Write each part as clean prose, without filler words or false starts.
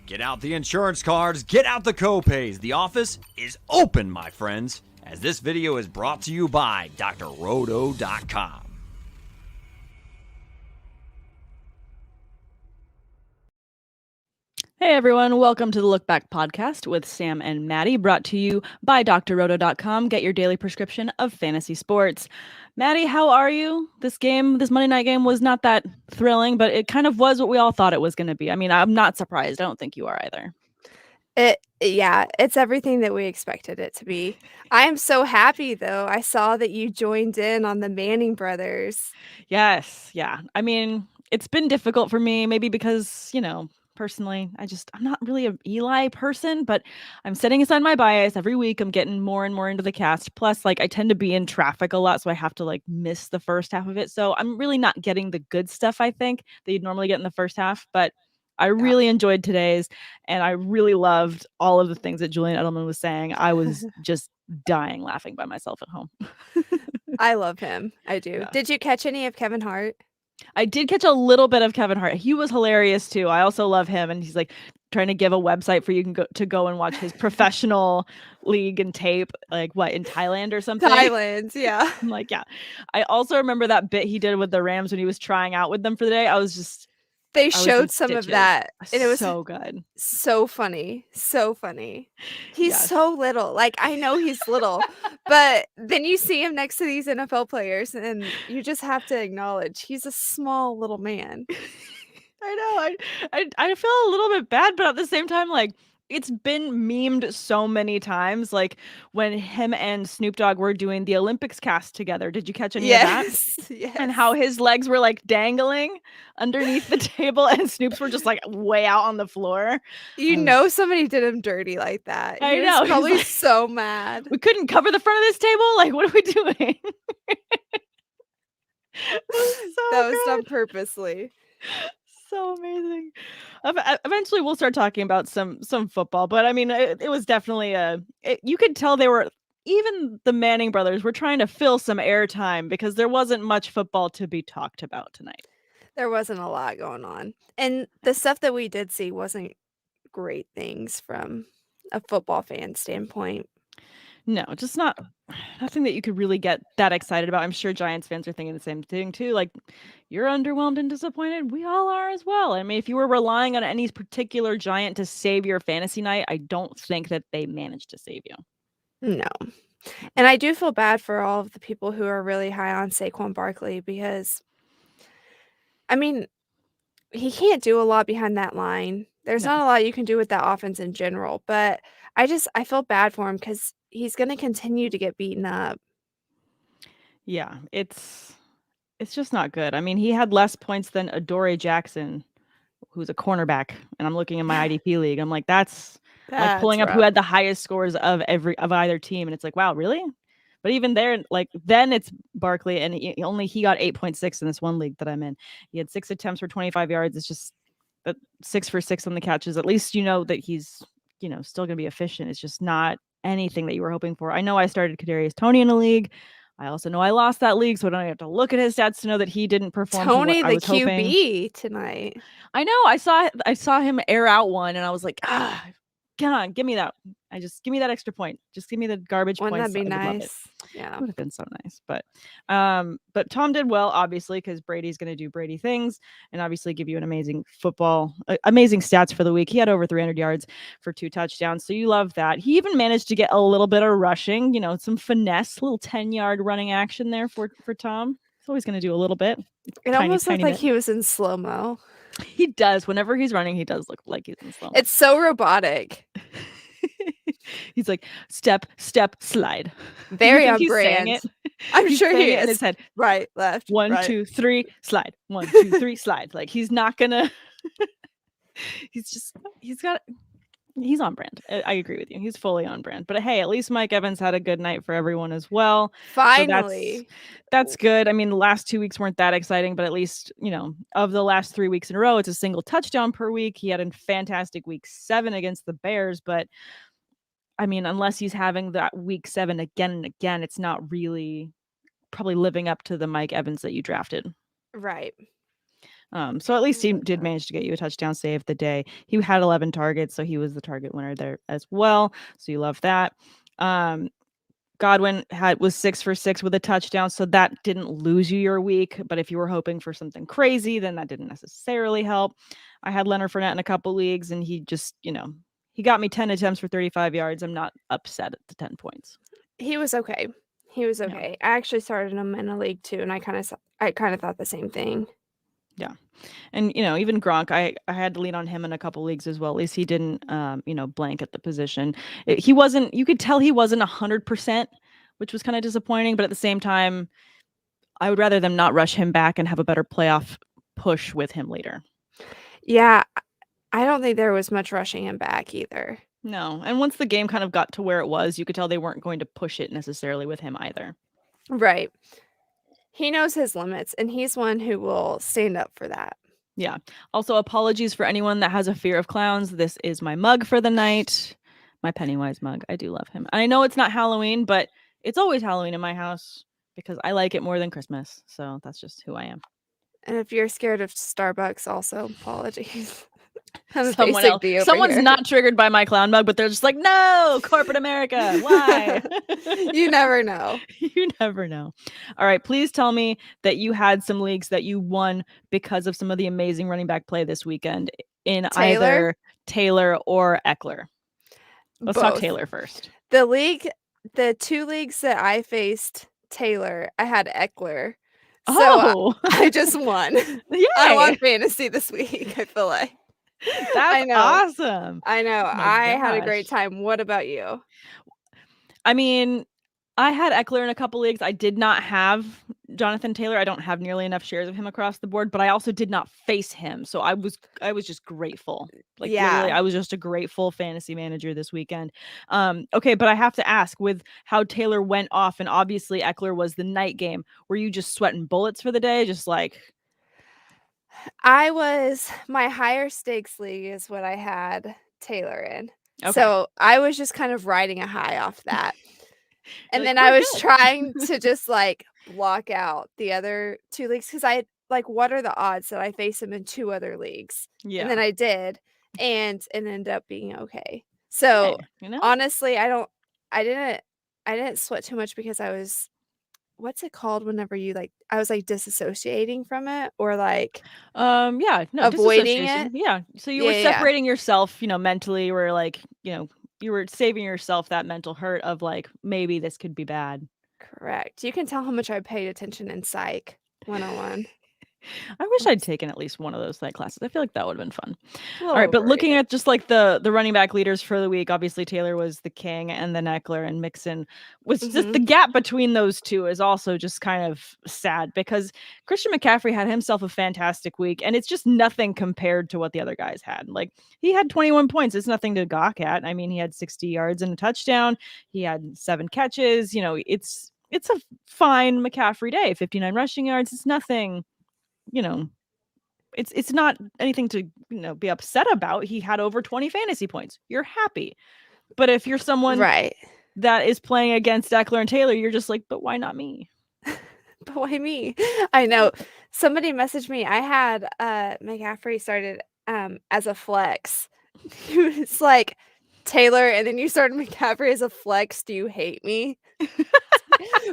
Get out the insurance cards, get out the co-pays. The office is open, my friends, as this video is brought to you by drroto.com. Hey everyone, welcome to the Look Back podcast with Sam and Maddie, brought to you by drroto.com. Get your daily prescription of fantasy sports. Maddie, how are you? This Monday night game was not that thrilling, but it kind of was what we all thought it was going to be. I mean, I'm not surprised. I don't think you are either. It's everything that we expected it to be. I am so happy though. I saw that you joined in on the Manning brothers. Yes, yeah. I mean, it's been difficult for me, maybe because, personally, I'm not really an Eli person, but I'm setting aside my bias. Every week I'm getting more and more into the cast. Plus, I tend to be in traffic a lot, so I have to miss the first half of it. So I'm really not getting the good stuff, I think, that you'd normally get in the first half. But I really enjoyed today's, and I really loved all of the things that Julian Edelman was saying. I was just dying laughing by myself at home. I love him. I do. Yeah. Did you catch any of Kevin Hart? I did catch a little bit of Kevin Hart. He was hilarious too. I also love him, and he's trying to give a website for you to go and watch his professional league and tape, in Thailand or something. Thailand, yeah. I'm yeah. I also remember that bit he did with the Rams when he was trying out with them for the day. They showed some of that, and it was so good. So funny. So funny. He's so little. I know he's little, but then you see him next to these NFL players, and you just have to acknowledge he's a small little man. I know. I feel a little bit bad, but at the same time, it's been memed so many times, when him and Snoop Dogg were doing the Olympics cast together. Did you catch any of that? Yes. And how his legs were dangling underneath the table, and Snoop's were just way out on the floor. Somebody did him dirty like that. I know. He's probably so mad. We couldn't cover the front of this table. What are we doing? That was done purposely. So amazing. Eventually we'll start talking about some football, but I mean it was definitely you could tell even the Manning brothers were trying to fill some airtime because there wasn't much football to be talked about tonight. There wasn't a lot going on, and the stuff that we did see wasn't great things from a football fan standpoint. No, just nothing that you could really get that excited about. I'm sure Giants fans are thinking the same thing too. You're underwhelmed and disappointed. We all are as well. I mean, if you were relying on any particular Giant to save your fantasy night, I don't think that they managed to save you. No. And I do feel bad for all of the people who are really high on Saquon Barkley because, I mean, he can't do a lot behind that line. There's not a lot you can do with that offense in general, but I feel bad for him because he's going to continue to get beaten up. Yeah, it's just not good. I mean, he had less points than Adoree Jackson, who's a cornerback, and I'm looking in my IDP league. I'm that's pulling up who had the highest scores of either team, and it's wow, really? But even there, then it's Barkley, and he got 8.6 in this one league that I'm in. He had 6 attempts for 25 yards. It's just 6 for 6 on the catches. At least that he's still going to be efficient. It's just not anything that you were hoping for. I know I started Kadarius Toney in a league. I also know I lost that league, so I don't have to look at his stats to know that he didn't perform. Tony, the QB hoping. Tonight. I know. I saw him air out one, and I was come on, give me that. Give me that extra point. Just give me the garbage points. Wouldn't that be nice? Yeah, it would have been so nice. But Tom did well, obviously, because Brady's going to do Brady things, and obviously give you an amazing amazing stats for the week. He had over 300 yards for 2 touchdowns, so you love that. He even managed to get a little bit of rushing, some finesse, little 10-yard running action there for Tom. He's always going to do a little bit. It almost looked like he was in slow-mo. He does. Whenever he's running, he does look like he's in slow-mo. It's so robotic. He's step, slide. Very on brand. I'm sure he is. In his head. Right, left. 1, 2, 3, slide. 1, 2, 3, slide. He's not gonna. He's on brand. I agree with you. He's fully on brand. But hey, at least Mike Evans had a good night for everyone as well. Finally. So that's good. I mean, the last 2 weeks weren't that exciting, but at least, of the last 3 weeks in a row, it's a single touchdown per week. He had a fantastic week 7 against the Bears, but I mean, unless he's having that week 7 again and again, it's not really probably living up to the Mike Evans that you drafted. Right. So at least he did manage to get you a touchdown save the day. He had 11 targets, so he was the target winner there as well. So you love that. Godwin was 6 for 6 with a touchdown, so that didn't lose you your week. But if you were hoping for something crazy, then that didn't necessarily help. I had Leonard Fournette in a couple leagues, and he just, he got me 10 attempts for 35 yards. I'm not upset at the 10 points. He was okay. I actually started him in a league too, and I kind of thought the same thing. Yeah. And, even Gronk, I had to lean on him in a couple leagues as well. At least he didn't, blank at the position. You could tell he wasn't 100%, which was kind of disappointing. But at the same time, I would rather them not rush him back and have a better playoff push with him later. Yeah. I don't think there was much rushing him back either. No. And once the game kind of got to where it was, you could tell they weren't going to push it necessarily with him either. Right. He knows his limits, and he's one who will stand up for that. Yeah. Also, apologies for anyone that has a fear of clowns. This is my mug for the night. My Pennywise mug. I do love him. And I know it's not Halloween, but it's always Halloween in my house because I like it more than Christmas. So that's just who I am. And if you're scared of Starbucks, also apologies. Someone's not triggered by my clown mug, but they're just like, no, corporate America. Why? You never know. You never know. All right. Please tell me that you had some leagues that you won because of some of the amazing running back play this weekend in either Taylor or Eckler. Let's talk Taylor first. The 2 leagues that I faced Taylor, I had Eckler. So I just won. Yay. I won fantasy this week, I feel like. That's awesome. I know. I had a great time. What about you? I mean, I had Eckler in a couple leagues. I did not have Jonathan Taylor. I don't have nearly enough shares of him across the board, but I also did not face him. So I was just grateful. Literally, I was just a grateful fantasy manager this weekend. Okay, but I have to ask, with how Taylor went off, and obviously Eckler was the night game, were you just sweating bullets for the day? Just like... my higher stakes league is what I had Taylor in. Okay. So I was just kind of riding a high off that. And then I was trying to just block out the other 2 leagues because I what are the odds that I face him in 2 other leagues? Yeah. And then I did, and it ended up being okay. So honestly, I didn't sweat too much because I was, what's it called whenever you I was disassociating from it, or avoiding it. Yeah. So you were separating yourself, mentally, or you were saving yourself that mental hurt of maybe this could be bad. Correct. You can tell how much I paid attention in Psych 101. I wish I'd taken at least one of those classes. I feel like that would have been fun. All right, but looking at just the running back leaders for the week, obviously Taylor was the king, and then Eckler and Mixon was just the gap between those two is also just kind of sad because Christian McCaffrey had himself a fantastic week, and it's just nothing compared to what the other guys had. He had 21 points. It's nothing to gawk at. I mean, he had 60 yards and a touchdown. He had 7 catches. It's a fine McCaffrey day. 59 rushing yards. It's nothing. It's not anything to be upset about. He had over 20 fantasy points. You're happy. But if you're someone that is playing against Eckler and Taylor, you're just like, but why not me? But why me? I know. Somebody messaged me. I had McCaffrey started as a flex. He was like, Taylor, and then you started McCaffrey as a flex. Do you hate me?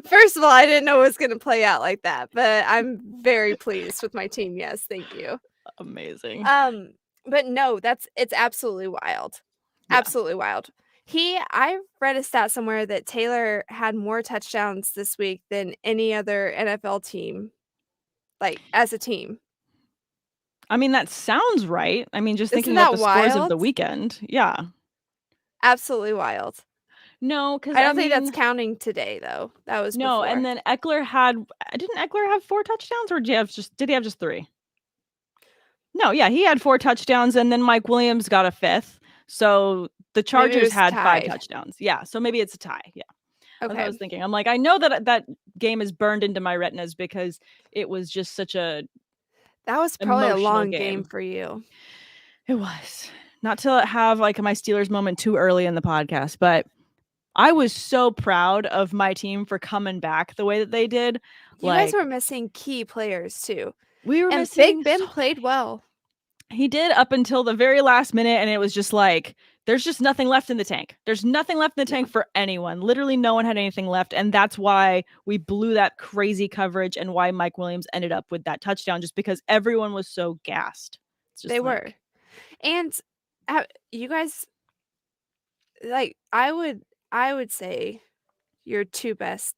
First of all, I didn't know it was going to play out like that, but I'm very pleased with my team. Yes, thank you. Amazing. But no, it's absolutely wild. Yeah. Absolutely wild. I read a stat somewhere that Taylor had more touchdowns this week than any other NFL team, as a team. I mean, that sounds right. I mean, just thinking about the scores of the weekend. Yeah. Absolutely wild. No, because I don't think that's counting today, though. That was before. And then didn't Eckler have 4 touchdowns, or did he have just 3? No, yeah, he had 4 touchdowns, and then Mike Williams got a 5th. So the Chargers had 5 touchdowns. Yeah, so maybe it's a tie. Yeah. Okay. That's what I was thinking. I'm like, I know that game is burned into my retinas because it was just such a... That was probably a long game for you. It was. Not to have my Steelers moment too early in the podcast, but I was so proud of my team for coming back the way that they did. You guys were missing key players too. We were And missing Big Ben played well. He did up until the very last minute, and it was just like, there's just nothing left in the tank. There's nothing left in the tank for anyone. Literally no one had anything left, and that's why we blew that crazy coverage and why Mike Williams ended up with that touchdown, just because everyone was so gassed. They were. And you guys, like, I would say your two best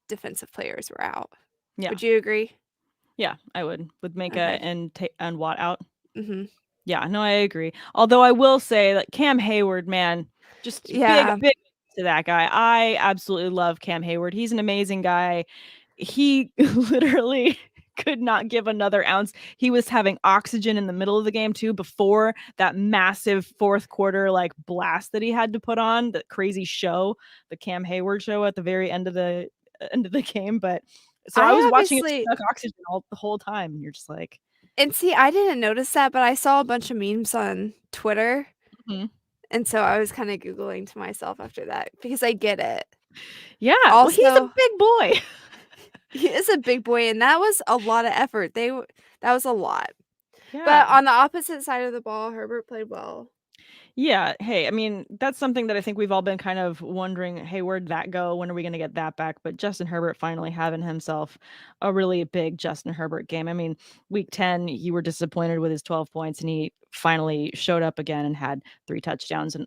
defensive players were out. Yeah. Would you agree? Yeah, I would. With Minka and Watt out. Mm-hmm. Yeah, no, I agree. Although I will say that Cam Hayward, man, just big to that guy. I absolutely love Cam Hayward. He's an amazing guy. He literally could not give another ounce. He was having oxygen in the middle of the game too, before that massive fourth quarter like blast that he had to put on, the crazy show, the Cam Hayward show at the very end of the game. But so I was watching it suck oxygen the whole time, and you're just like. And see, I didn't notice that, but I saw a bunch of memes on Twitter. Mm-hmm. And so I was kind of Googling to myself after that because I get it. Yeah. Also, well, he's a big boy. He is a big boy, and that was a lot of effort. That was a lot. Yeah. But on the opposite side of the ball, Herbert played well. Yeah. Hey, I mean, that's something that I think we've all been kind of wondering, hey, where'd that go? When are we going to get that back? But Justin Herbert finally having himself a really big Justin Herbert game. I mean, week 10, you were disappointed with his 12 points, and he finally showed up again and had 3 touchdowns and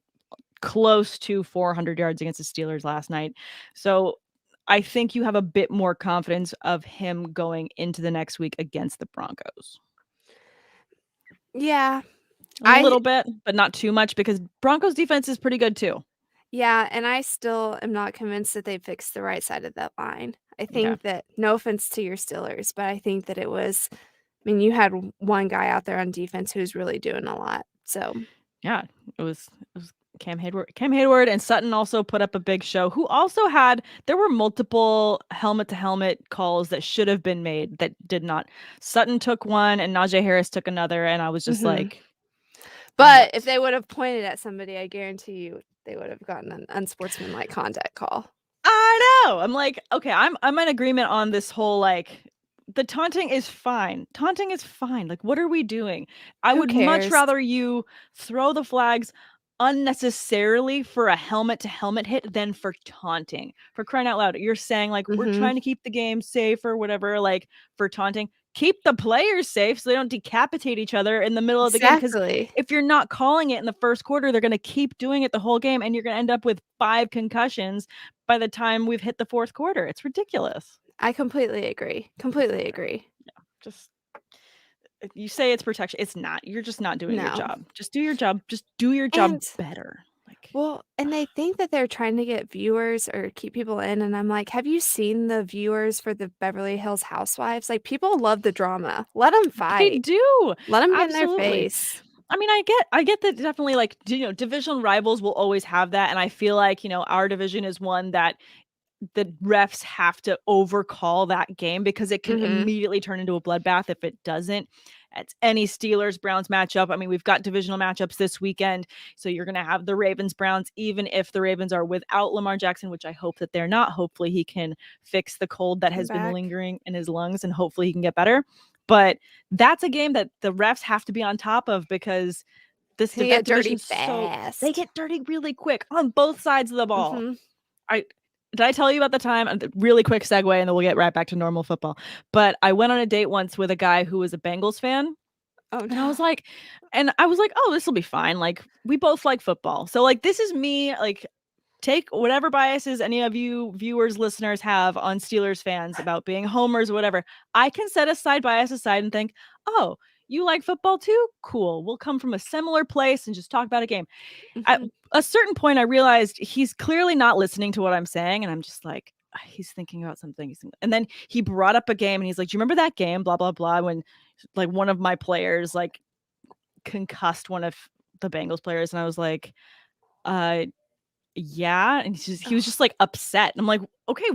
close to 400 yards against the Steelers last night. So I think you have a bit more confidence of him going into the next week against the Broncos. Yeah. A little bit, but not too much, because Broncos defense is pretty good too. Yeah, and I still am not convinced that they fixed the right side of that line. I think that, no offense to your Steelers, but I think that it was, I mean, you had one guy out there on defense who's really doing a lot. So yeah, it was Cam Hayward, and Sutton also put up a big show, who also there were multiple helmet to helmet calls that should have been made that did not. Sutton took one and Najee Harris took another, and I was just like, but if they would have pointed at somebody, I guarantee you they would have gotten an unsportsmanlike conduct call. I know. I'm like, okay, I'm in agreement on this whole, like, the taunting is fine. Taunting is fine. Like, what are we doing? I would much rather you throw the flags unnecessarily for a helmet to helmet hit than for taunting. For crying out loud, you're saying like, we're trying to keep the game safe or whatever. Like, for taunting, keep the players safe so they don't decapitate each other in the middle of the game. Because if you're not calling it in the first quarter, they're going to keep doing it the whole game, and you're going to end up with 5 concussions by the time we've hit the fourth quarter. It's ridiculous. I completely agree. Yeah, just, you say it's protection. It's not. You're just not doing your job. Just do your job. Just do your job better. Well, and they think that they're trying to get viewers or keep people in, and I'm like, have you seen the viewers for the Beverly Hills Housewives? Like, people love the drama. Let them fight. They do. Let them get in their face. I mean, I get that definitely, like, division rivals will always have that, and I feel like, our division is one that the refs have to overcall that game because it can immediately turn into a bloodbath if it doesn't. It's any Steelers-Browns matchup. I mean, we've got divisional matchups this weekend, so you're going to have the Ravens-Browns, even if the Ravens are without Lamar Jackson, which I hope that they're not. Hopefully he can fix the cold that has been lingering in his lungs, and hopefully he can get better. But that's a game that the refs have to be on top of, because they get dirty fast. They get dirty really quick on both sides of the ball. Did I tell you about the time? Really quick segue, and then we'll get right back to normal football. But I went on a date once with a guy who was a Bengals fan. Oh, no. And I was like, oh, this will be fine. Like, we both like football. So, like, this is me. Like, take whatever biases any of you viewers, listeners have on Steelers fans about being homers or whatever. I can set bias aside and think, oh, you like football too? Cool. We'll come from a similar place and just talk about a game. At a certain point, I realized he's clearly not listening to what I'm saying. And I'm just like, he's thinking about something. And then he brought up a game and he's like, do you remember that game? Blah, blah, blah. When like one of my players like concussed one of the Bengals players. And I was like, yeah. And he was just like upset. And I'm like, okay,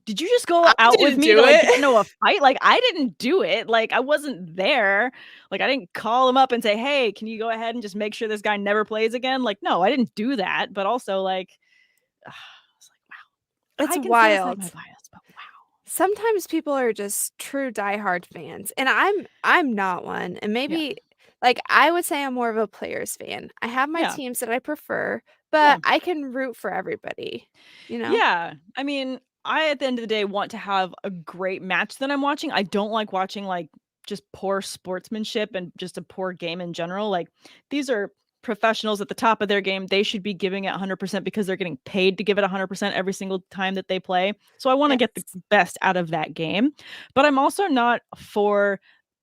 did you just go out with me to like get into a fight? Like, I didn't do it. Like, I wasn't there. Like, I didn't call him up and say, hey, can you go ahead and just make sure this guy never plays again? Like, no, I didn't do that. But also, like, I was like, wow. It's wild. My bias, but wow. sometimes people are just true diehard fans, and I'm not one. And Yeah. maybe like I would say I'm more of a players fan. I have my Yeah. teams that I prefer, Yeah. but I can root for everybody, you know? Yeah. I mean, I at the end of the day want to have a great match that I'm watching. I don't like watching like just poor sportsmanship and just a poor game in general. Like these are professionals at the top of their game. They should be giving it 100% because they're getting paid to give it 100% every single time that they play. So I want to get the Yes. best out of that game. But I'm also not for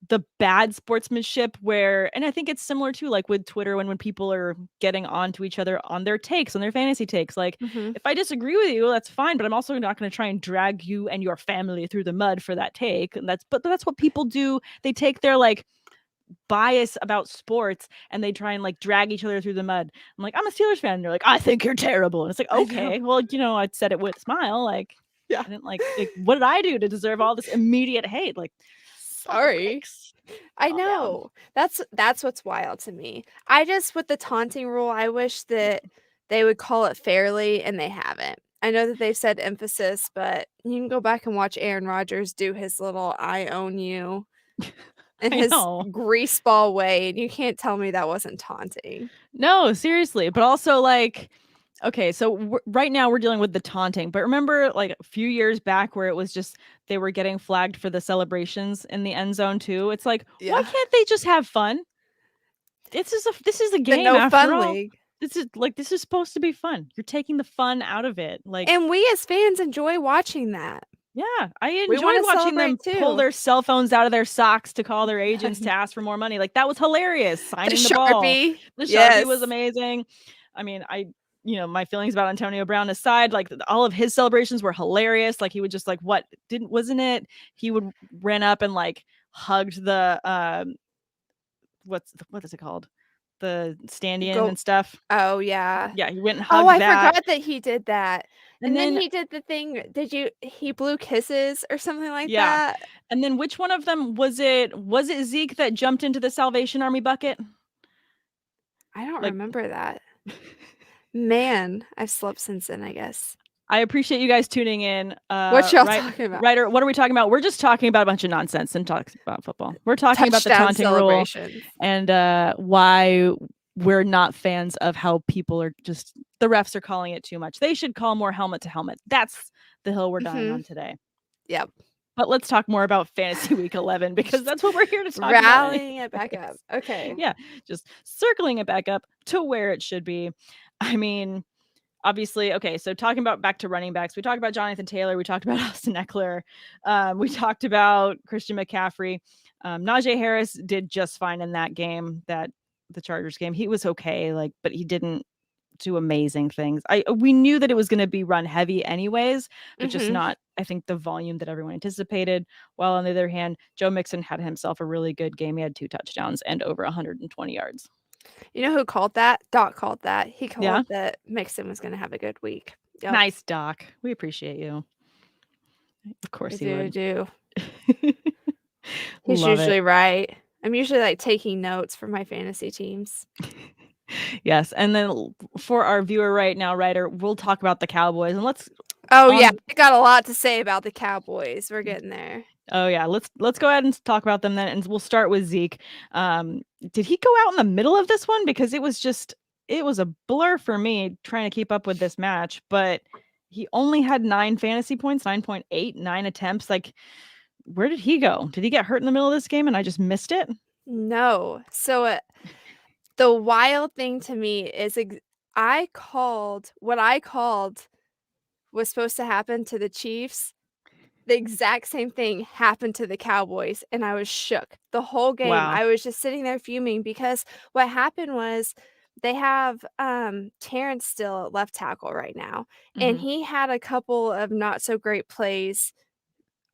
the bad sportsmanship where, and I think it's similar to like with Twitter when people are getting on to each other on their takes, on their fantasy takes. Like Mhm. if I disagree with you, that's fine, but I'm also not going to try and drag you and your family through the mud for that take. And that's what people do. They take their like bias about sports and they try and like drag each other through the mud. I'm like, I'm a Steelers fan. And they're like, I think you're terrible. And it's like, I know. okay, well, I said it with a smile. Like, Yeah. I didn't like what did I do to deserve all this immediate hate? Like, Sorry. I calm down. know. That's what's wild to me. I just with the taunting rule, I wish that they would call it fairly, and they haven't. I know that they've said emphasis, but you can go back and watch Aaron Rodgers do his little "I own you" in I his know. greaseball way, and you can't tell me that wasn't taunting. No, seriously. But also, like, okay, so right now we're dealing with the taunting. But remember, like, a few years back where it was just they were getting flagged for the celebrations in the end zone, too? It's like, why Yeah. can't they just have fun? This is a The game no after fun all. league. This is supposed to be fun. You're taking the fun out of it. Like, And we as fans enjoy watching that. yeah, I We enjoy wanna watching them celebrate pull too. their cell phones out of their socks to call their agents to ask for more money. Like, that was hilarious. The Signing the ball. Sharpie. The Sharpie Yes. was amazing. I mean, my feelings about Antonio Brown aside, like all of his celebrations were hilarious. Like he would just like, wasn't it? He would ran up and like hugged the what is it called? The stand-in Go and stuff. Oh, yeah. Yeah, he went and Oh, hugged I that. forgot that he did that. And And then then he did the thing he blew kisses or something like yeah. that? And then which one of them was it? Was it Zeke that jumped into the Salvation Army bucket? I don't Like remember that. Man, I've slept since then, I guess. I appreciate you guys tuning in. What y'all talking about? Ryder, what are we talking about? We're just talking about a bunch of nonsense and talking about football. We're talking about the Touchdown taunting rule celebrations. and why we're not fans of how people are just the refs are calling it too much. They should call more helmet to helmet. That's the hill we're dying on today. Yep. But let's talk more about fantasy week 11 because that's what we're here to talk about. Rallying it back up. Okay. Yeah, just circling it back up to where it should be. I mean, obviously, okay, so talking about back to running backs, we talked about Jonathan Taylor, we talked about Austin Eckler, we talked about Christian McCaffrey. Najee Harris did just fine in that game, the Chargers game. He was okay, but he didn't do amazing things. We knew that it was going to be run heavy anyways, but just not, I think, the volume that everyone anticipated. While on the other hand, Joe Mixon had himself a really good game. He had 2 touchdowns and over 120 yards. You know who called that? Doc called that. He called that Mixon was going to have a good week. Yep. Nice, Doc. We appreciate you. Of course he would. do. He's usually right. I'm usually taking notes for my fantasy teams. Yes. And then for our viewer right now, Ryder, we'll talk about the Cowboys and yeah, I got a lot to say about the Cowboys. We're getting there. Oh yeah, let's go ahead and talk about them then, and we'll start with Zeke. Did he go out in the middle of this one? Because it was a blur for me trying to keep up with this match, but he only had 9 fantasy points, 9.8, 9 attempts. Like, where did he go? Did he get hurt in the middle of this game and I just missed it? No. So the wild thing to me is what I called was supposed to happen to the Chiefs. The exact same thing happened to the Cowboys, and I was shook. The whole game, Wow. I was just sitting there fuming because what happened was they have Terrence still at left tackle right now, and he had a couple of not so great plays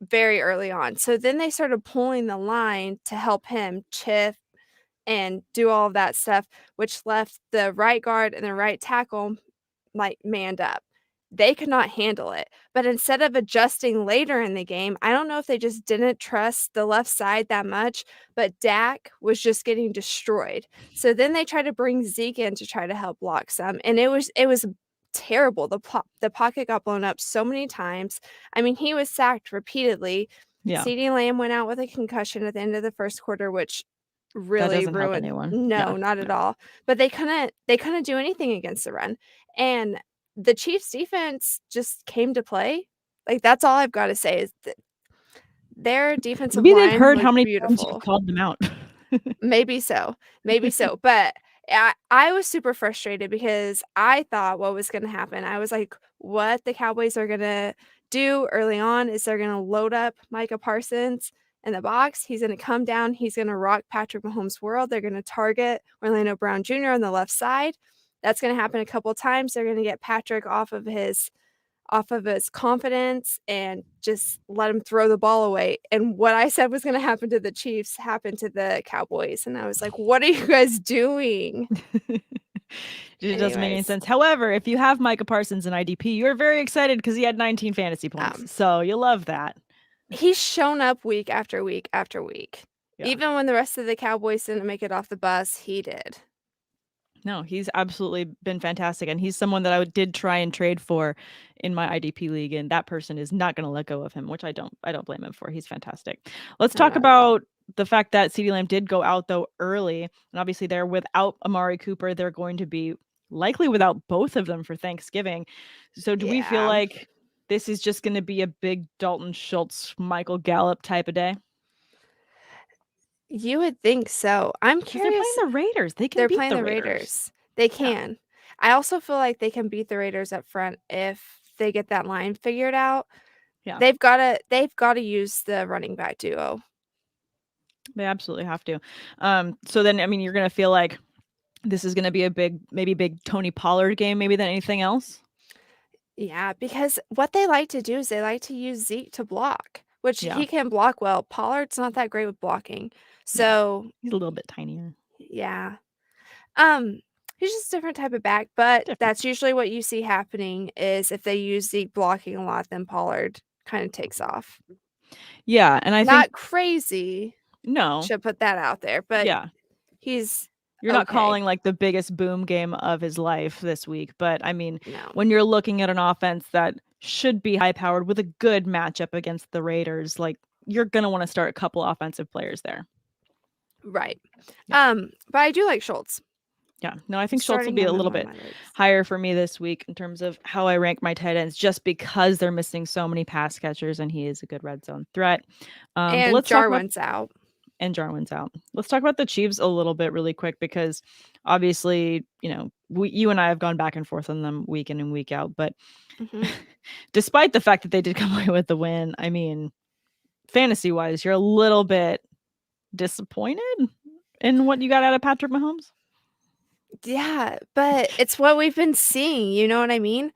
very early on. So then they started pulling the line to help him chip and do all of that stuff, which left the right guard and the right tackle manned up. They could not handle it. But instead of adjusting later in the game, I don't know if they just didn't trust the left side that much, but Dak was just getting destroyed. So then they tried to bring Zeke in to try to help block some. And it was terrible. The pocket got blown up so many times. I mean, he was sacked repeatedly. Yeah. CeeDee Lamb went out with a concussion at the end of the first quarter, which really doesn't help ruined. anyone. No, Yeah. not at all. But they couldn't do anything against the run. And the Chiefs defense just came to play. Like, that's all I've got to say is that their defensive Maybe line they've heard how looked many times beautiful. you've called them out. Maybe so. Maybe so. But I was super frustrated because I thought what was going to happen. I was like, what the Cowboys are going to do early on is they're going to load up Micah Parsons in the box. He's going to come down. He's going to rock Patrick Mahomes' world. They're going to target Orlando Brown Jr. on the left side. That's going to happen a couple times. They're going to get Patrick off of his confidence and just let him throw the ball away. And what I said was going to happen to the Chiefs happened to the Cowboys. And I was like, what are you guys doing? It doesn't make any sense. However, if you have Micah Parsons in IDP, you're very excited because he had 19 fantasy points. So you love that. He's shown up week after week after week. Yeah. Even when the rest of the Cowboys didn't make it off the bus, he did. No, he's absolutely been fantastic. And he's someone that I did try and trade for in my IDP league. And that person is not going to let go of him, which I don't blame him for. He's fantastic. Let's talk about the fact that CeeDee Lamb did go out, though, early. And obviously, they're without Amari Cooper. They're going to be likely without both of them for Thanksgiving. So do we feel like this is just going to be a big Dalton Schultz, Michael Gallup type of day? You would think so. I'm curious. They're playing the Raiders. They're playing the Raiders. They can. Yeah. I also feel like they can beat the Raiders up front if they get that line figured out. Yeah. They've got to use the running back duo. They absolutely have to. So then, I mean, you're going to feel like this is going to be a big Tony Pollard game, maybe than anything else. Yeah, because what they like to do is they like to use Zeke to block, which he can block well. Pollard's not that great with blocking. So he's a little bit tinier. Yeah. He's just a different type of back, but that's usually what you see happening is if they use Zeke blocking a lot, then Pollard kind of takes off. Yeah, and I think not crazy. No. Should put that out there, but you're not calling like the biggest boom game of his life this week, but I mean, when you're looking at an offense that should be high powered with a good matchup against the Raiders, like you're going to want to start a couple offensive players there. Right. Yeah. But I do like Schultz. Yeah. No, I think Schultz will be a little bit higher for me this week in terms of how I rank my tight ends, just because they're missing so many pass catchers and he is a good red zone threat. And Jarwin's out. And Jarwin's out. Let's talk about the Chiefs a little bit really quick, because obviously, you and I have gone back and forth on them week in and week out. But despite the fact that they did come away with the win, I mean, fantasy-wise, you're a little bit disappointed in what you got out of Patrick Mahomes. Yeah, but it's what we've been seeing. You know what I mean?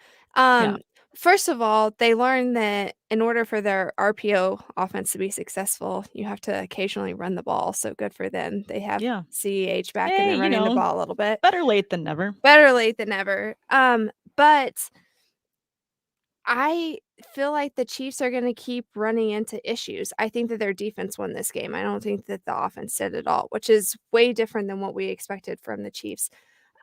First of all, they learned that in order for their RPO offense to be successful, you have to occasionally run the ball. So good for them. They have CEH back and they're running the ball a little bit. Better late than never. Better late than never. But I feel like the Chiefs are going to keep running into issues. I think that their defense won this game. I don't think that the offense did at all, which is way different than what we expected from the Chiefs.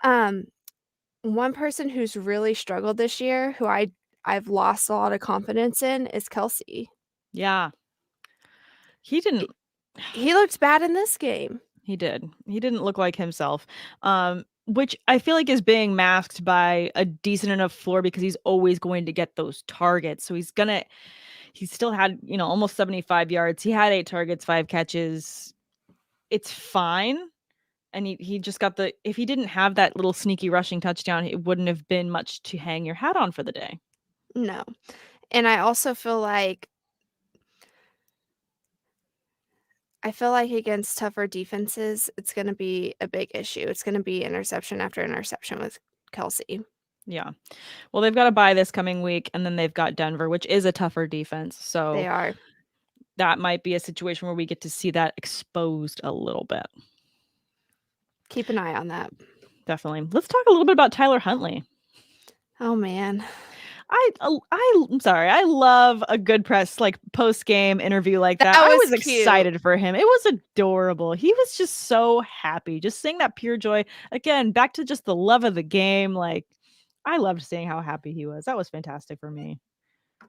One person who's really struggled this year, who I've lost a lot of confidence in, is Kelsey. Yeah. He looked bad in this game. He did. He didn't look like himself. Which I feel like is being masked by a decent enough floor, because he's always going to get those targets. So he still had, almost 75 yards. He had 8 targets, 5 catches. It's fine. And he just got if he didn't have that little sneaky rushing touchdown, it wouldn't have been much to hang your hat on for the day. No. And I also feel like against tougher defenses, it's going to be a big issue. It's going to be interception after interception with Kelsey. Yeah. Well, they've got to bye this coming week, and then they've got Denver, which is a tougher defense. So they are. That might be a situation where we get to see that exposed a little bit. Keep an eye on that. Definitely. Let's talk a little bit about Tyler Huntley. Oh, man. I'm sorry. I love a good press, like post-game interview like that. I was excited for him. It was adorable. He was just so happy, just seeing that pure joy. Again, back to just the love of the game. Like, I loved seeing how happy he was. That was fantastic for me.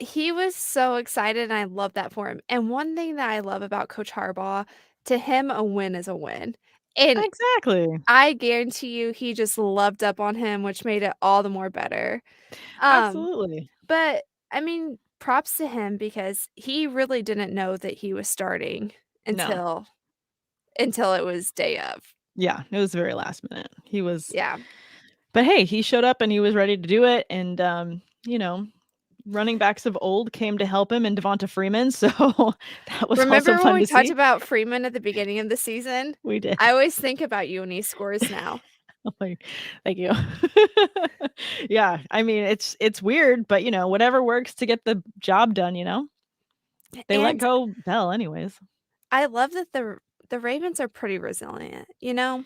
He was so excited, and I love that for him. And one thing that I love about Coach Harbaugh, to him, a win is a win. And Exactly. I guarantee you he just loved up on him, which made it all the more better. Absolutely. But, I mean, props to him because he really didn't know that he was starting No. until it was day of. Yeah, it was very last minute. He was Yeah. But hey, he showed up and he was ready to do it, and, running backs of old came to help him and Devonta Freeman, so that was Remember also when fun we to talked see. about Freeman at the beginning of the season? We did. I always think about you when he scores now. Oh thank you. Yeah, I mean, it's weird, but, whatever works to get the job done, They let And go Bell anyways. I love that the Ravens are pretty resilient, you know?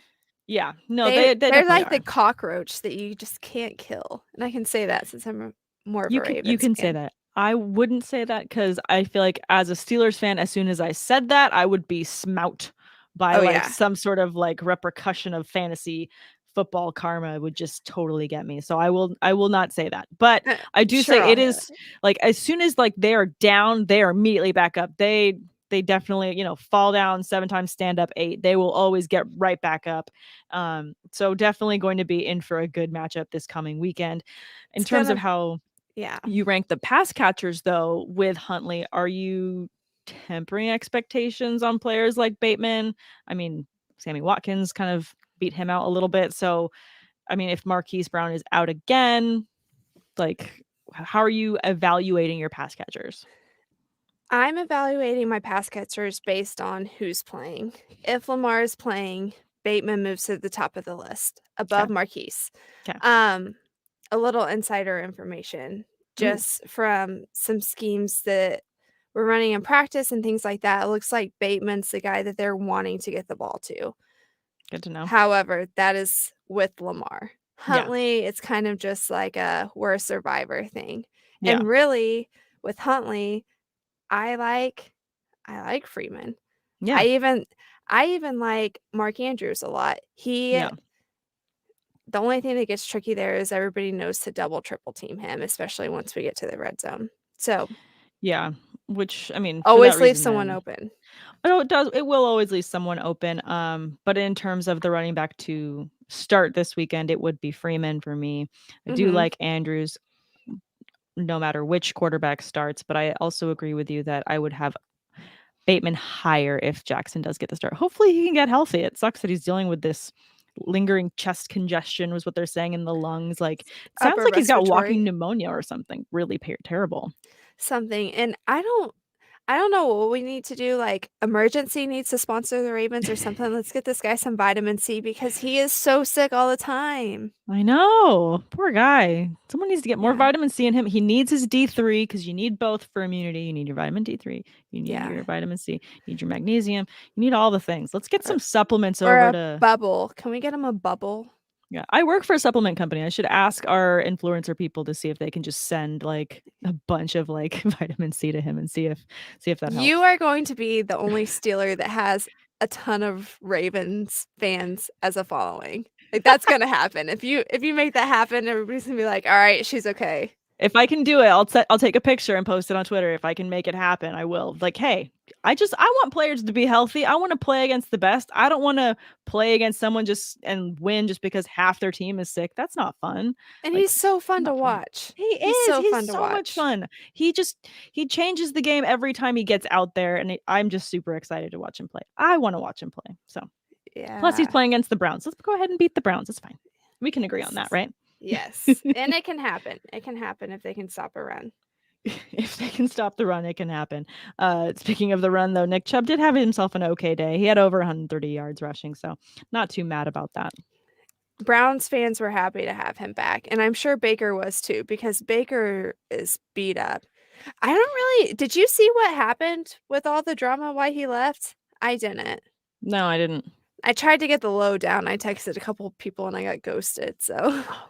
Yeah. No, They're they definitely like are. the cockroach that you just can't kill, and I can say that since I'm more of a You Ravens can say fan. that. I wouldn't say that because I feel like as a Steelers fan, as soon as I said that, I would be smout by Oh, like yeah. some sort of like repercussion of fantasy football karma would just totally get me. So I will not say that. But I do Sure, say I'll it hear is it. like as soon as like they are down, they are immediately back up. They definitely, fall down 7 times, stand up 8. They will always get right back up. So definitely going to be in for a good matchup this coming weekend. In It's terms of gonna how Yeah. you rank the pass catchers, though, with Huntley. Are you tempering expectations on players like Bateman? I mean, Sammy Watkins kind of beat him out a little bit. So, I mean, if Marquise Brown is out again, like, how are you evaluating your pass catchers? I'm evaluating my pass catchers based on who's playing. If Lamar is playing, Bateman moves to the top of the list above Okay. Marquise. Okay. A little insider information Ooh, just from some schemes that we're running in practice and things like that. It looks like Bateman's the guy that they're wanting to get the ball to. good to know. However, that is with Lamar. Yeah. Huntley, it's kind of just like we're a survivor thing. Yeah. And really, with Huntley, I like Freeman. Yeah. I even like Mark Andrews a lot. Yeah. The only thing that gets tricky there is everybody knows to double, triple team him, especially once we get to the red zone. So, Yeah. Which, I mean, for that always leave reason, someone then. open. Oh, it does. It will always leave someone open. But in terms of the running back to start this weekend, it would be Freeman for me. I do like Andrews no matter which quarterback starts, but I also agree with you that I would have Bateman higher if Jackson does get the start. Hopefully he can get healthy. It sucks that he's dealing with this lingering chest congestion was what they're saying in the lungs. Like it sounds Upper like he's got respiratory. walking pneumonia or something really terrible. Something, and I don't know what we need to do, like, Emergency needs to sponsor the Ravens or something. Let's get this guy some vitamin C because he is so sick all the time. I know. Poor guy. Someone needs to get more Yeah. vitamin C in him. He needs his D3 because you need both for immunity. You need your vitamin D3. You need Yeah. your vitamin C. You need your magnesium. You need all the things. Let's get some supplements Or over a to. bubble. Can we get him a bubble? Yeah, I work for a supplement company. I should ask our influencer people to see if they can just send like a bunch of like vitamin C to him and see if that helps. You are going to be the only Steeler that has a ton of Ravens fans as a following. Like, that's gonna happen. If you make that happen, everybody's gonna be like, "All right, she's okay." If I can do it, I'll take a picture and post it on Twitter. If I can make it happen, I will. Like, hey, I want players to be healthy. I want to play against the best. I don't want to play against someone just and win just because half their team is sick. That's not fun. And Like, he's so fun to not fun. watch. He He's is. so He's fun to so much watch. fun. He changes the game every time he gets out there, and I'm just super excited to watch him play. I want to watch him play. So, plus he's Yeah. playing against the Browns. Let's go ahead and beat the Browns. It's fine. We can agree on that, right? Yes. And it can happen. It can happen if they can stop a run. If they can stop the run, it can happen. Speaking of the run, though, Nick Chubb did have himself an okay day. He had over 130 yards rushing, so not too mad about that. Browns fans were happy to have him back, and I'm sure Baker was too, because Baker is beat up. Did you see what happened with all the drama why he left? I didn't. No, I didn't. I tried to get the lowdown. I texted a couple of people and I got ghosted. So Oh,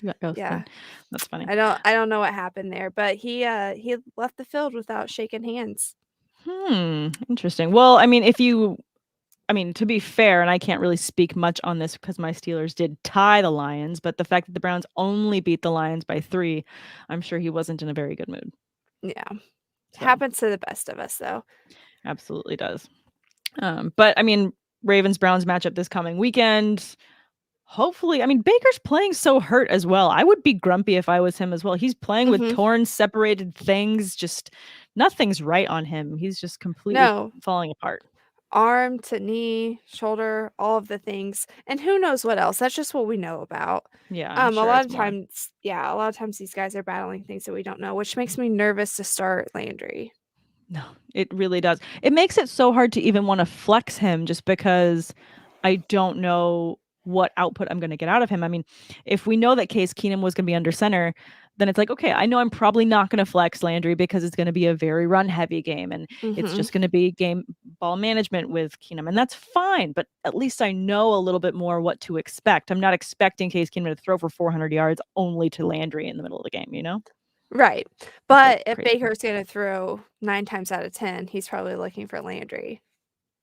you got ghosted. yeah, That's funny. I don't know what happened there, but he left the field without shaking hands. Interesting. Well, I mean, if you I mean, to be fair, and I can't really speak much on this because my Steelers did tie the Lions, but the fact that the Browns only beat the Lions by 3, I'm sure he wasn't in a very good mood. Yeah. So, Happens to the best of us, though. absolutely does. But I mean, Ravens-Browns matchup this coming weekend. Hopefully, I mean, Baker's playing so hurt as well. I would be grumpy if I was him as well. He's playing with torn, separated things. Just nothing's right on him. He's just completely falling apart. Arm to knee, shoulder, all of the things. And who knows what else. That's just what we know about. Yeah. A lot of times these guys are battling things that we don't know, which makes me nervous to start Landry. No, it really does. It makes it so hard to even want to flex him just because I don't know what output I'm going to get out of him. I mean, if we know that Case Keenum was going to be under center, then it's like, okay, I know I'm probably not going to flex Landry because it's going to be a very run heavy game and it's just going to be game ball management with Keenum, and that's fine. But at least I know a little bit more what to expect. I'm not expecting Case Keenum to throw for 400 yards only to Landry in the middle of the game, you know? Right. But if Baker's going to throw 9 times out of 10, he's probably looking for Landry.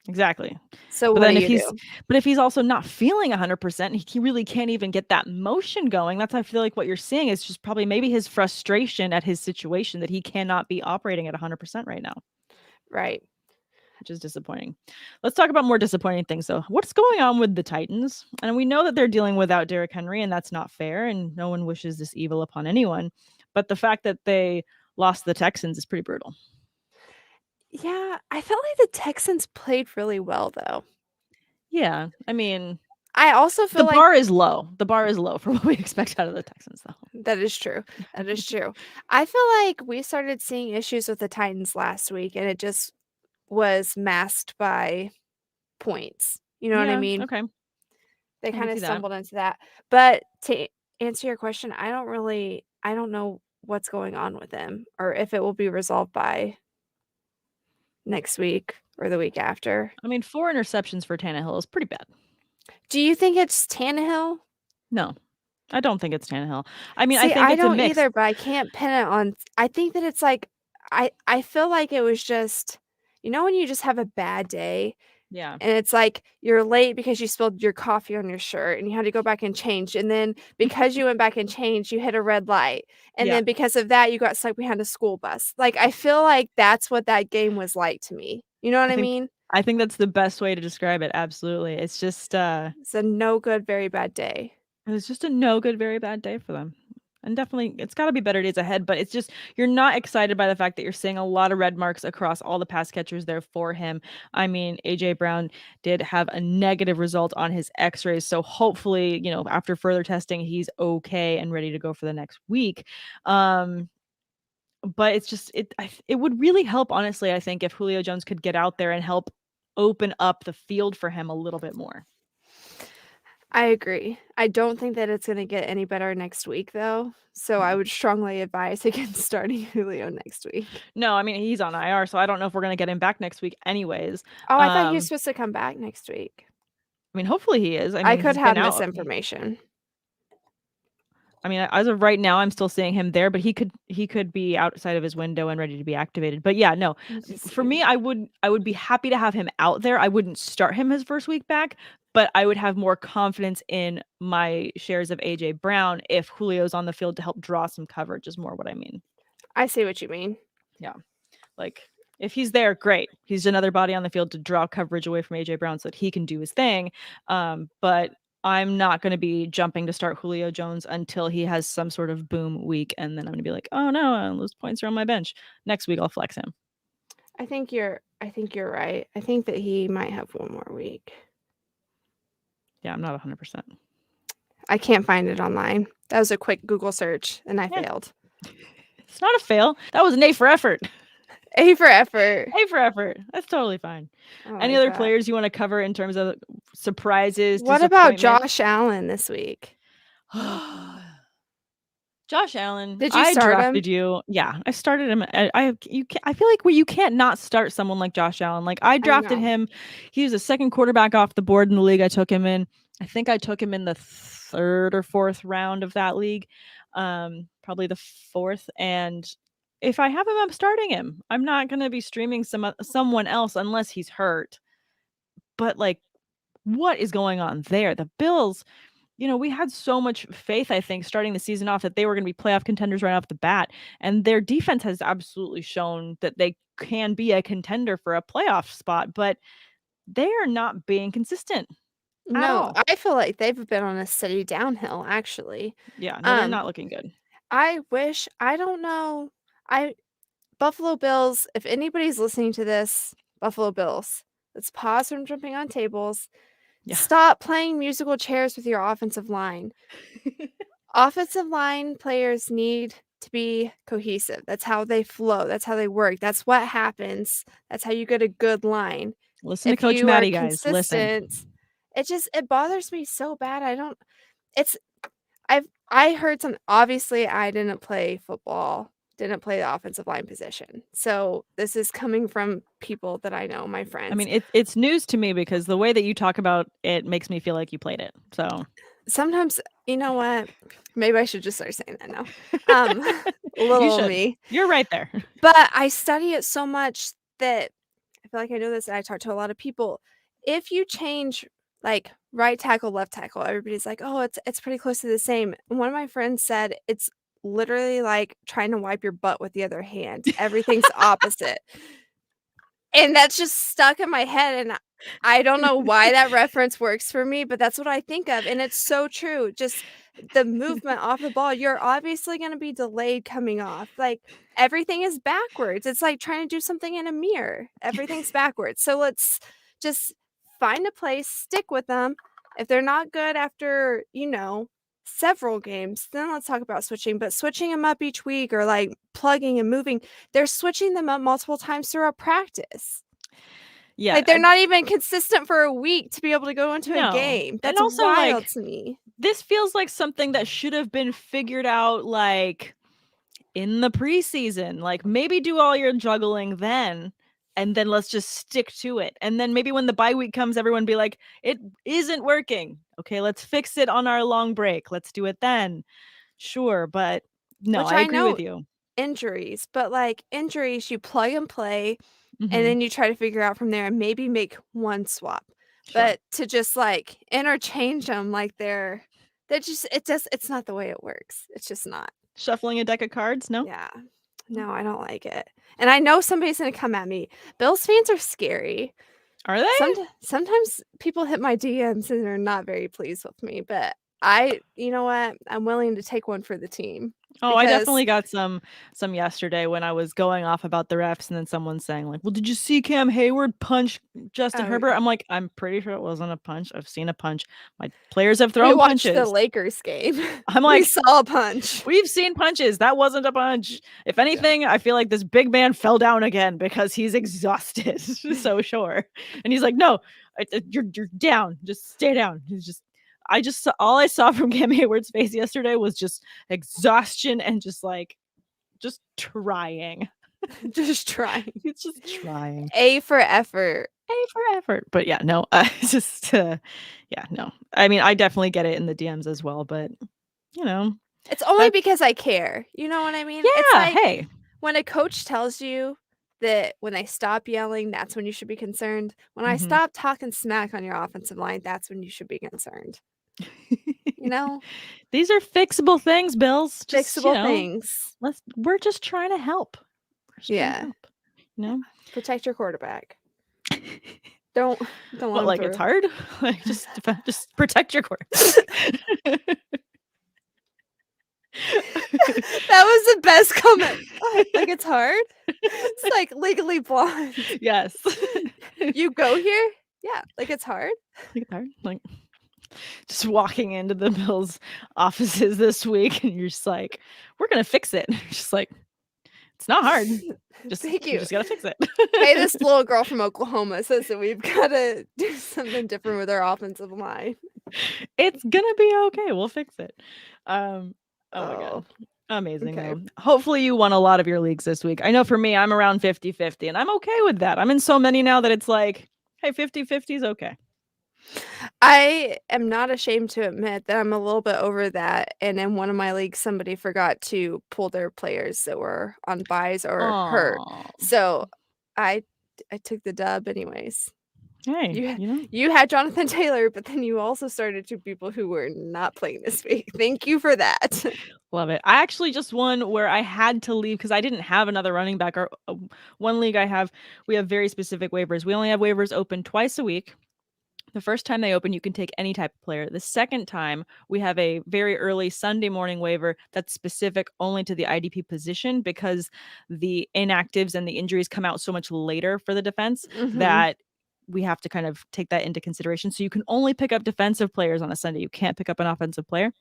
Exactly. So but then if he's also not feeling 100%, he really can't even get that motion going. That's, I feel like what you're seeing is just probably maybe his frustration at his situation that he cannot be operating at 100% right now. Right. Which is disappointing. Let's talk about more disappointing things, though. What's going on with the Titans? And we know that they're dealing without Derrick Henry, and that's not fair, and no one wishes this evil upon anyone. But the fact that they lost the Texans is pretty brutal. Yeah, I felt like the Texans played really well, though. Yeah, I mean, I also feel the bar is low. The bar is low for what we expect out of the Texans, though. That is true. That is true. I feel like we started seeing issues with the Titans last week, and it just was masked by points. You know what I mean? Okay. They kind of stumbled into that. But to answer your question, I don't know what's going on with them or if it will be resolved by next week or the week after. I mean, 4 interceptions for Tannehill is pretty bad. Do you think it's Tannehill? No, I don't think it's Tannehill. I mean, See, I think it's a mix. either, but I can't pin it on. I think that it's like I feel like it was just, you know, when you just have a bad day. Yeah. And it's like you're late because you spilled your coffee on your shirt and you had to go back and change. And then because you went back and changed, you hit a red light. And then because of that, you got stuck behind a school bus. Like, I feel like that's what that game was like to me. You know what I mean? I think that's the best way to describe it. Absolutely. It's just it's a no good, very bad day. It was just a no good, very bad day for them. And definitely, it's got to be better days ahead, but it's just, you're not excited by the fact that you're seeing a lot of red marks across all the pass catchers there for him. I mean, A.J. Brown did have a negative result on his x-rays, so hopefully, you know, after further testing, he's okay and ready to go for the next week. But it's just, it would really help, honestly, I think, if Julio Jones could get out there and help open up the field for him a little bit more. I agree. I don't think that it's going to get any better next week, though. So I would strongly advise against starting Julio next week. No, I mean, he's on IR, so I don't know if we're going to get him back next week anyways. Oh, I thought he was supposed to come back next week. I mean, hopefully he is. I could have misinformation. I mean, as of right now, I'm still seeing him there, but he could be outside of his window and ready to be activated. But yeah, no, for me, I would be happy to have him out there. I wouldn't start him his first week back, but I would have more confidence in my shares of AJ Brown if Julio's on the field to help draw some coverage is more what I mean. I see what you mean. Yeah. Like, if he's there, great. He's another body on the field to draw coverage away from AJ Brown so that he can do his thing. But I'm not going to be jumping to start Julio Jones until he has some sort of boom week. And then I'm going to be like, oh no, those points are on my bench. Next week, I'll flex him. I think you're right. I think that he might have one more week. Yeah, I'm not 100%. I can't find it online. That was a quick Google search and I failed. It's not a fail. That was an A for effort. A for effort. A for effort. That's totally fine. Any other players you want to cover in terms of surprises? What about Josh Allen this week? Josh Allen. Did you start drafted him? You. Yeah, I started him. I feel like you can't not start someone like Josh Allen. Like, I drafted him. He was the second quarterback off the board in the league I took him in. I think I took him in the 3rd or 4th round of that league. Probably the 4th. And if I have him, I'm starting him. I'm not going to be streaming someone else unless he's hurt. but like, what is going on there? The Bills, we had so much faith, I think, starting the season off that they were going to be playoff contenders right off the bat. And their defense has absolutely shown that they can be a contender for a playoff spot, but they are not being consistent at all. I feel like they've been on a steady downhill, actually. Yeah, no, they're not looking good. I don't know. Buffalo Bills, if anybody's listening to this, Buffalo Bills, let's pause from jumping on tables. Yeah. Stop playing musical chairs with your offensive line. Offensive line players need to be cohesive. That's how they flow. That's how they work. That's what happens. That's how you get a good line. Listen to Coach Maddie, guys. Listen. It bothers me so bad. I heard some, obviously I didn't play football, didn't play the offensive line position. So this is coming from people that I know, my friends. I mean, it's news to me because the way that you talk about it makes me feel like you played it. So sometimes, you know what? Maybe I should just start saying that now. Little me. You're right there. But I study it so much that I feel like I know this, and I talk to a lot of people. If you change like right tackle, left tackle, everybody's like, oh, it's pretty close to the same. And one of my friends said it's literally like trying to wipe your butt with the other hand. Everything's opposite. And that's just stuck in my head. And I don't know why that reference works for me, but that's what I think of. And it's so true. Just the movement off the ball, you're obviously going to be delayed coming off. Like everything is backwards. It's like trying to do something in a mirror. Everything's backwards. So let's just find a place, stick with them. If they're not good after, several games, then let's talk about switching. But switching them up each week or like plugging and moving, they're switching them up multiple times throughout practice. Yeah. Like they're not even consistent for a week to be able to go into a game. That's also wild to me. This feels like something that should have been figured out like in the preseason. Like maybe do all your juggling then. And then let's just stick to it. And then maybe when the bye week comes, everyone be like, it isn't working. Okay, let's fix it on our long break. Let's do it then. Sure, but no, I agree with you. Injuries, but like injuries, you plug and play, and then you try to figure out from there and maybe make one swap. Sure. But to just like interchange them like they're just, it's not the way it works. It's just not. Shuffling a deck of cards? No? Yeah. No, I don't like it. And I know somebody's going to come at me. Bills fans are scary. Are they? Sometimes people hit my DMs and they're not very pleased with me, but you know what? I'm willing to take one for the team. Oh, I definitely got some yesterday when I was going off about the refs, and then someone saying like, well, did you see Cam Hayward punch Justin Herbert? I'm like, I'm pretty sure it wasn't a punch. I've seen a punch. My players have thrown punches. We watched the Lakers game. I'm like, we saw a punch. We've seen punches. That wasn't a punch. If anything, I feel like this big man fell down again because he's exhausted. So sure. And he's like, no, you're down. Just stay down. All I saw from Cam Hayward's face yesterday was just exhaustion and just trying. Just trying. It's just trying. A for effort. But yeah, no, no. I mean, I definitely get it in the DMs as well, but it's only because I care. You know what I mean? Yeah. It's like, hey, when a coach tells you that when they stop yelling, that's when you should be concerned. When I stop talking smack on your offensive line, that's when you should be concerned. These are fixable things, Bills. Fixable things. We're just trying to help. Protect your quarterback. Don't what, like it's hard. Like just protect your quarterback. That was the best comment. Like it's hard. It's like Legally Blonde. Yes. You go here? Yeah. Like it's hard. Like it's hard. Like just walking into the Bills offices this week and you're just like, we're gonna fix it. Just like, it's not hard. Thank you. You just gotta fix it. Hey, this little girl from Oklahoma says that we've gotta do something different with our offensive line. It's gonna be okay. We'll fix it. Oh my god. Amazing. Okay. Hopefully you won a lot of your leagues this week. I know for me, I'm around 50-50 and I'm okay with that. I'm in so many now that it's like, hey, 50-50 is okay. I am not ashamed to admit that I'm a little bit over that. And in one of my leagues, somebody forgot to pull their players that were on buys or hurt. So I took the dub anyways. Hey, You had Jonathan Taylor, but then you also started 2 people who were not playing this week. Thank you for that. Love it. I actually just won where I had to leave because I didn't have another running back. Or one league we have very specific waivers. We only have waivers open twice a week. The first time they open, you can take any type of player. The second time, we have a very early Sunday morning waiver that's specific only to the IDP position because the inactives and the injuries come out so much later for the defense that we have to kind of take that into consideration. So you can only pick up defensive players on a Sunday. You can't pick up an offensive player.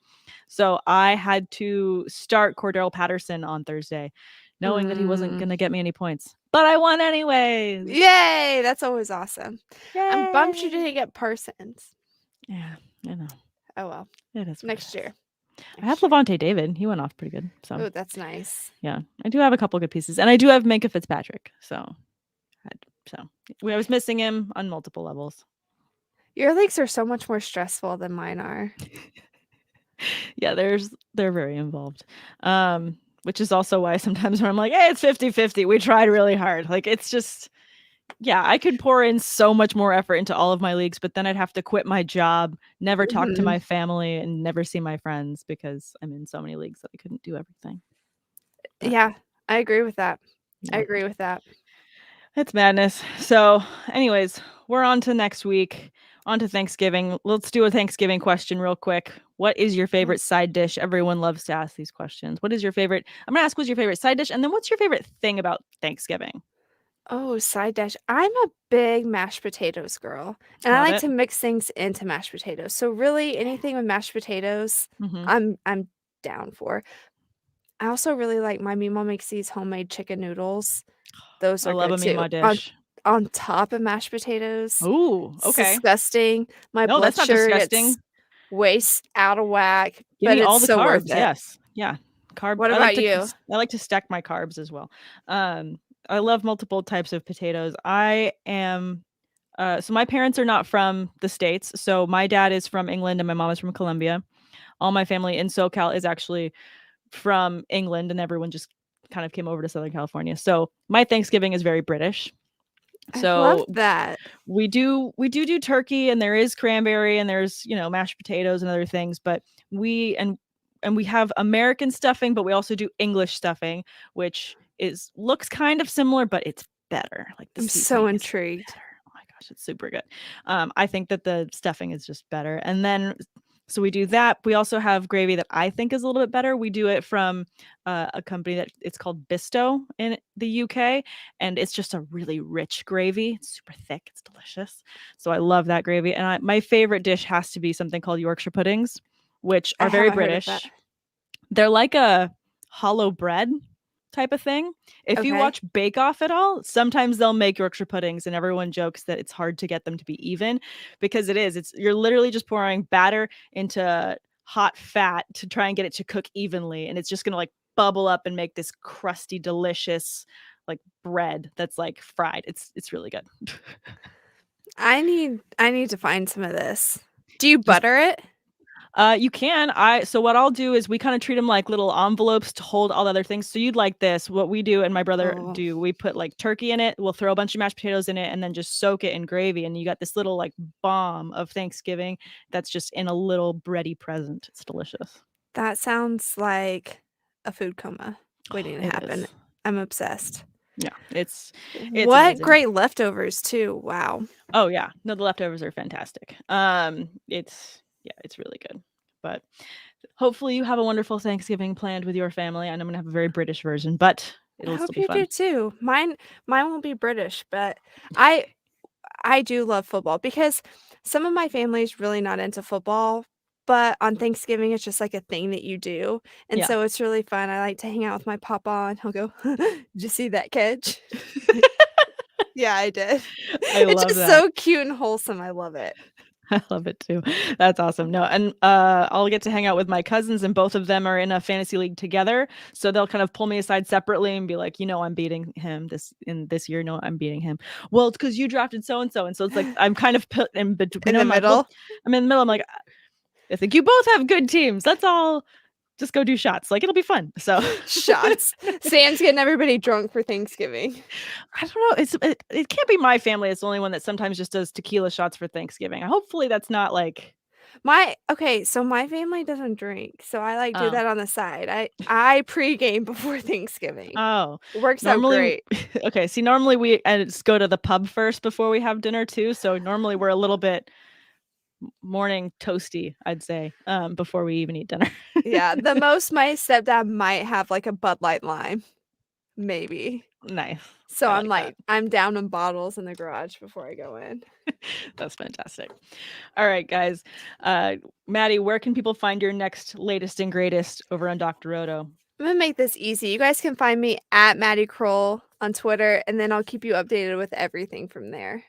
So I had to start Cordell Patterson on Thursday, knowing that he wasn't going to get me any points. But I won anyways. Yay! That's always awesome. Yay! I'm bummed you didn't get Parsons. Yeah, I know. Oh well. It is next year. I have Levante David. He went off pretty good. So oh, that's nice. Yeah, I do have a couple good pieces, and I do have Minkah Fitzpatrick. So I was missing him on multiple levels. Your leagues are so much more stressful than mine are. Yeah, they're very involved. Which is also why sometimes when I'm like, hey, it's 50-50. We tried really hard. Like, it's just, yeah, I could pour in so much more effort into all of my leagues, but then I'd have to quit my job, never talk to my family, and never see my friends because I'm in so many leagues that I couldn't do everything. But, yeah, I agree with that. Yeah. I agree with that. It's madness. So anyways, we're on to next week. On to Thanksgiving. Let's do a Thanksgiving question real quick. What is your favorite side dish? Everyone loves to ask these questions. What is your favorite? I'm going to ask what's your favorite side dish, and then what's your favorite thing about Thanksgiving? Oh, side dish. I'm a big mashed potatoes girl, and I like to mix things into mashed potatoes. So really anything with mashed potatoes, I'm down for. I also really like my Mima makes these homemade chicken noodles. Those are I love good a too. Mima dish. On top of mashed potatoes. Ooh, okay. It's disgusting. My no, blood that's not sugar disgusting. gets way out of whack. Give but me it's all the so carbs. Worth it. Yes. Yeah. Carb. What about you? I like to stack my carbs as well. I love multiple types of potatoes. I am so my parents are not from the States. So my dad is from England and my mom is from Colombia. All my family in SoCal is actually from England, and everyone just kind of came over to Southern California. So my Thanksgiving is very British. So I love that. We do turkey, and there is cranberry, and there's, mashed potatoes and other things, but we have American stuffing, but we also do English stuffing, which looks kind of similar, but it's better. Like I'm so intrigued. Oh my gosh, it's super good. I think that the stuffing is just better. And then so we do that. We also have gravy that I think is a little bit better. We do it from a company that it's called Bisto in the UK, and it's just a really rich gravy. It's super thick. It's delicious. So I love that gravy. And my favorite dish has to be something called Yorkshire puddings, which are very British. They're like a hollow bread type of thing. If you watch Bake Off at all, sometimes they'll make Yorkshire puddings and everyone jokes that it's hard to get them to be even because you're literally just pouring batter into hot fat to try and get it to cook evenly, and it's just gonna like bubble up and make this crusty, delicious like bread that's like fried. It's really good. I need to find some of this. Do you butter it? You can. So what I'll do is we kind of treat them like little envelopes to hold all the other things. So you'd like this. What we do and my brother do, we put like turkey in it. We'll throw a bunch of mashed potatoes in it and then just soak it in gravy. And you got this little like bomb of Thanksgiving that's just in a little bready present. It's delicious. That sounds like a food coma waiting to happen. I'm obsessed. Yeah, it's what amazing. Great leftovers too. Wow. Oh yeah, no, the leftovers are fantastic. It's really good. But hopefully you have a wonderful Thanksgiving planned with your family. And I'm gonna have a very British version, but it'll still be fun. I hope you do too. Mine won't be British, but I do love football because some of my family is really not into football. But on Thanksgiving, it's just like a thing that you do. And so it's really fun. I like to hang out with my papa and he'll go, did you see that catch? Yeah, I did. It's just so cute and wholesome. I love it. I love it too. That's awesome. No, and I'll get to hang out with my cousins, and both of them are in a fantasy league together. So they'll kind of pull me aside separately and be like, I'm beating him this year. No, I'm beating him. Well, it's because you drafted so and so, and so it's like I'm kind of put in between. In the middle. I'm in the middle. I'm like, I think you both have good teams. That's all. just go do shots. Like, it'll be fun. So Shots. Sam's getting everybody drunk for Thanksgiving. I don't know. It can't be my family. It's the only one that sometimes just does tequila shots for Thanksgiving. Hopefully that's not like So my family doesn't drink, so I do Oh. that on the side. I pregame before Thanksgiving. Oh, It works out great. Okay, see, normally we just go to the pub first before we have dinner too. So normally we're a little bit morning toasty, I'd say, before we even eat dinner. Yeah, the most my stepdad might have like a Bud Light Lime, maybe. Nice. So I I'm like I'm down in bottles in the garage before I go in. That's fantastic. All right, guys. Maddie, where can people find your next latest and greatest over on Dr. Roto? I'm gonna make this easy. You guys can find me at Madi Kroll on Twitter, and then I'll keep you updated with everything from there.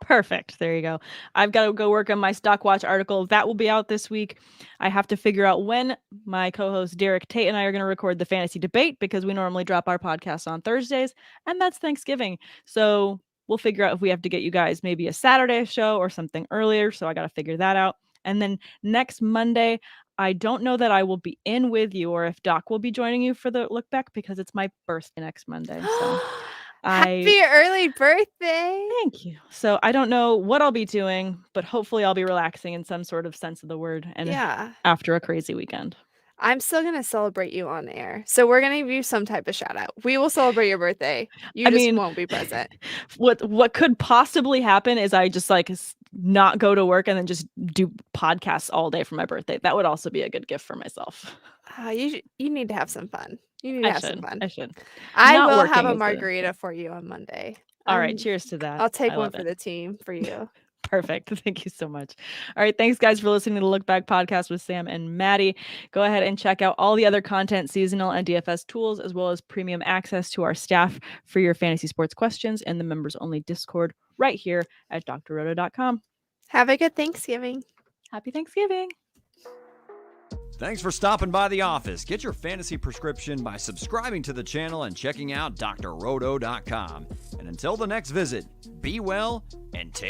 Perfect. There you go. I've got to go work on my Stock Watch article. That will be out this week. I have to figure out when my co-host Derek Tate and I are going to record the fantasy debate, because we normally drop our podcast on Thursdays, and that's Thanksgiving. So we'll figure out if we have to get you guys maybe a Saturday show or something earlier. So I got to figure that out. And then next Monday, I don't know that I will be in with you or if Doc will be joining you for the look back, because it's my birthday next Monday. So Happy early birthday. Thank you. So I don't know what I'll be doing, but hopefully I'll be relaxing in some sort of sense of the word, and after a crazy weekend. I'm still going to celebrate you on air. So we're going to give you some type of shout out. We will celebrate your birthday. You won't be present. What could possibly happen is I just not go to work and then just do podcasts all day for my birthday. That would also be a good gift for myself. You need to have some fun. You need to have some fun. I should. I will have a margarita for you on Monday. All right. Cheers to that. I'll take one for the team for you. Perfect. Thank you so much. All right. Thanks, guys, for listening to the Look Back podcast with Sam and Maddie. Go ahead and check out all the other content, seasonal and DFS tools, as well as premium access to our staff for your fantasy sports questions in the members only Discord right here at drroto.com. Have a good Thanksgiving. Happy Thanksgiving. Thanks for stopping by the office. Get your fantasy prescription by subscribing to the channel and checking out drroto.com. And until the next visit, be well and take